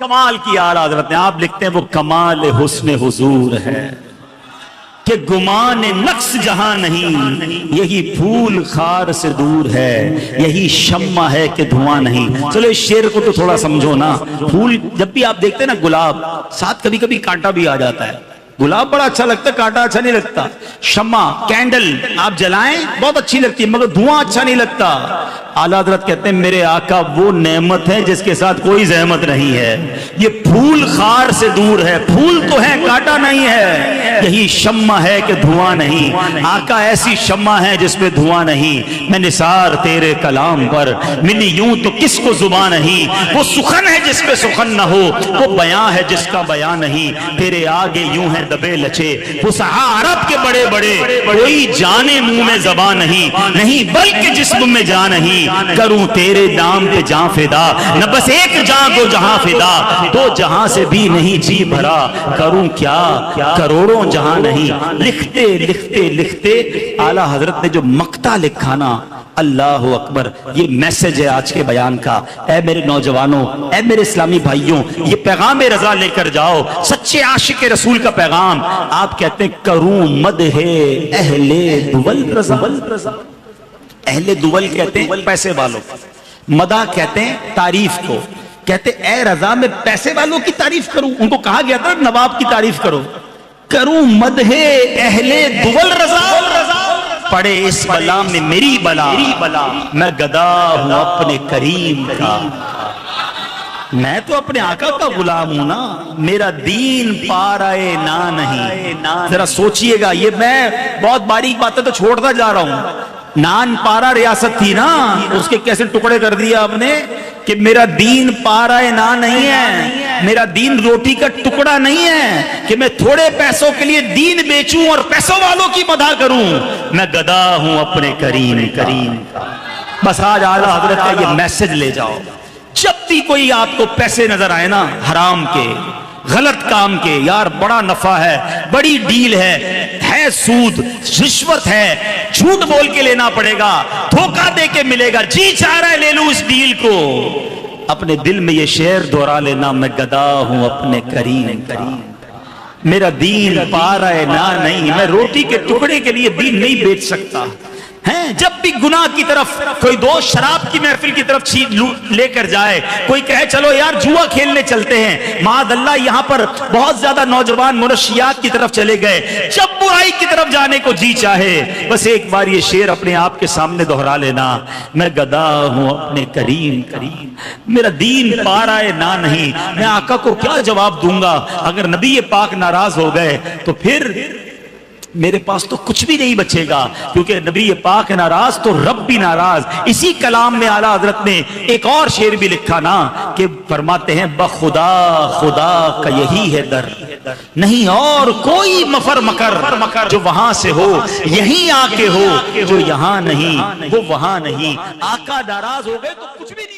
कमाल की आला हज़रत ने, आप लिखते हैं वो कमाल हुस्न हुजूर है कि गुमान नक्स जहां नहीं, यही फूल खार से दूर है, यही शम्मा है कि धुआं नहीं। चलो इस शेर को तो थोड़ा समझो ना। फूल जब भी आप देखते हैं ना, गुलाब साथ कभी कभी कांटा भी आ जाता है। गुलाब बड़ा अच्छा लगता है, कांटा अच्छा नहीं लगता। शम्मा कैंडल आप जलाएं बहुत अच्छी लगती है, मगर धुआं अच्छा नहीं लगता। आला हज़रत कहते हैं मेरे आका वो नेमत है जिसके साथ कोई जहमत नहीं है। ये फूल खार से दूर है, फूल तो है कांटा नहीं है, यही शम्मा है कि धुआं नहीं। आका ऐसी शम्मा है जिसमें धुआं नहीं। मैं निसार तेरे कलाम पर मिली यूं तो किसको जुबान नहीं। वो सुखन है जिसपे सुखन न हो, वो बयां है जिसका बयां नहीं। तेरे आगे यूं है दबे लचे फुसहा अरब के बड़े बड़े, कोई जाने मुंह में ज़बान नहीं, नहीं बल्कि जिस्म में जान नहीं। करूं तेरे नाम पे जान फिदा, न बस एक जान दो जहां फिदा, दो जहां से भी नहीं जी भरा। करूं क्या करोड़ों जहां नहीं। लिखते लिखते लिखते आला हजरत ने जो मक्ता लिखा ना, अल्लाह अकबर, ये मैसेज है आज के बयान का। ऐ मेरे नौजवानों, ऐ मेरे इस्लामी भाइयों, ये पैगाम रजा लेकर जाओ, सच्चे आशिक रसूल का पैगाम। आप कहते हैं करूं मदहे अहले दुवल रज़ा। अहले दुवल कहते हैं पैसे वालों, मदा कहते हैं तारीफ को। कहते ऐ रजा में पैसे वालों की तारीफ करूं। उनको कहा गया था नवाब की तारीफ करो। करूं मदहे अहले दुवल रज़ा, पड़े इस बला में मेरी बला, मैं गदा हूं अपने करीम का। मैं तो अपने आका का गुलाम हूं ना, मेरा दीन पाराए ना नहीं। जरा सोचिएगा, ये मैं बहुत बारीक बातें तो छोड़ता जा रहा हूं। नान पारा रियासत थी ना, उसके कैसे टुकड़े कर दिया आपने कि मेरा दीन पाराए ना नहीं है, मेरा दीन रोटी का टुकड़ा नहीं है कि मैं थोड़े पैसों के लिए दीन बेचूं और पैसों वालों की मदद करूं। मैं गदा हूं अपने करीम करीम। बस आज आला हजरत का ये मैसेज ले जाओ। जब भी कोई आपको पैसे नजर आए ना, हराम के गलत काम के, यार बड़ा नफा है, बड़ी डील है सूद, रिश्वत है, झूठ बोल के लेना पड़ेगा, धोखा दे के मिलेगा, जी चाह रहा है ले लूं इस डील को। अपने दिल में ये शेर दोहरा लेना, मैं गदा हूं अपने करीम करीम, मेरा दीन पा रहा है ना नहीं। मैं रोटी के टुकड़े के लिए दीन नहीं बेच सकता। हैं जब भी गुनाह की तरफ कोई दोस्त शराब की महफिल की तरफ लेकर जाए, कोई कहे चलो यार जुआ खेलने चलते हैं, मादअल्लाह यहाँ पर बहुत ज्यादा नौजवान मुनशियात की तरफ चले गए, जब बुराई की तरफ जाने को जी चाहे, बस एक बार ये शेर अपने आप के सामने दोहरा लेना, मैं गदा हूं अपने करीम करीम, मेरा दीन पा रहा है ना नहीं। मैं आका को क्या जवाब दूंगा? अगर नबी पाक नाराज हो गए तो फिर मेरे पास तो कुछ भी नहीं बचेगा, क्योंकि नबी पाक नाराज तो रब भी नाराज। इसी कलाम में आला हजरत ने एक और शेर भी लिखा ना कि फरमाते हैं बखुदा खुदा का यही है दर, नहीं और कोई मफर मकर जो वहां से हो, यहीं आके हो, जो यहां नहीं वो वहां नहीं। आका नाराज हो गए तो कुछ भी नहीं।